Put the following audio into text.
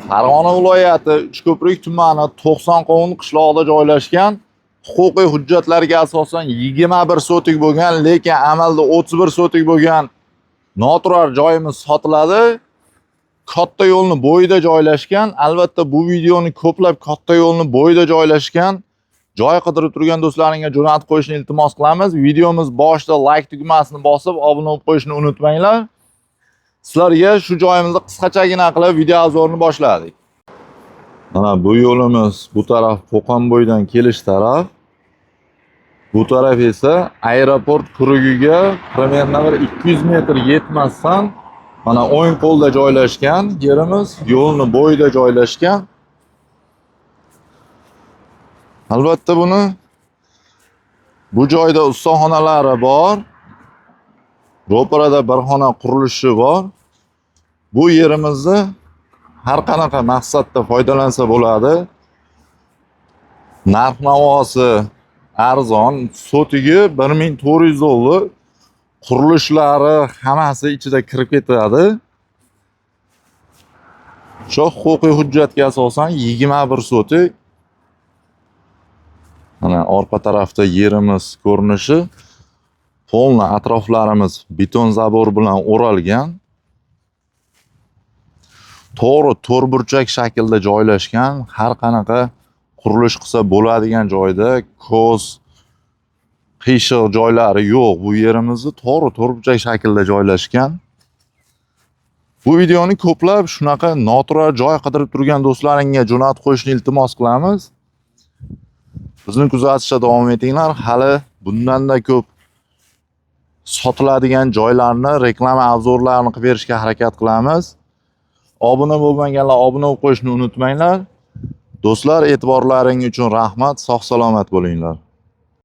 Farg'ona viloyati Uchko'prik tumani 90 qovun qishlog'ida joylashgan, huquqiy hujjatlarga asosan 21 sotik bo'lgan, lekin amalda 31 sotik bo'lgan noturar joyimiz sotiladi. Katta yo'lni bo'yida joylashgan. Albatta bu videoni ko'plab katta yo'lni bo'yida joylashgan joy qidirib turgan do'stlaringga jo'natib qo'yishni iltimos qilamiz. Videomiz boshida like tugmasini bosib, obuna bo'lib qo'yishni unutmanglar. Sizlarga shu joyimizni qisqachagina qilib video obzorini boshladik. Mana bu yo'limiz bu taraf Qo'qonbo'ydan kelish taraf. Bu taraf esa aeroport qurugiga примерно 200 metr yetmasdan mana o'ng qo'lda joylashgan yerimiz, yo'lni bo'yida joylashgan. Albatta bu joyda ustaxonalari bor. Ro'parada bir xona qurilishi bor. Bu yerimizni har qanaqa maqsadda foydalansa bo'ladi. Narx-navosi arzon, sotigi 1400 dollar. Qurilishlari hammasi ichida kirib ketadi. Shu huquqiy hujjatga asosan 21 sotik. Mana orqa tarafda yerimiz ko'rinishi. Polni atroflarimiz beton zabor bilan o'ralgan. To'g'ri to'rtburchak shaklda joylashgan, har qanaqa qurilish qilsa bo'ladigan joyda ko'z qiyshiq joylari yo'q. Bu yerimizni to'g'ri to'rtburchak shaklda joylashgan. Bu videoni ko'plab shunaqa noturar joy qidirib turgan do'stlaringga jo'natib qo'yishni iltimos qilamiz. Bizni kuzatishda davom etinglar. Hali bundan-da ko'p sotiladigan joylarni, reklama obzorlarini qilib berishga harakat qilamiz. Obuna bo'lmaganlar obuna bo'lib qo'yishni unutmanglar. Do'stlar, e'tiborlaringiz uchun rahmat. Sog' salomat bo'linglar.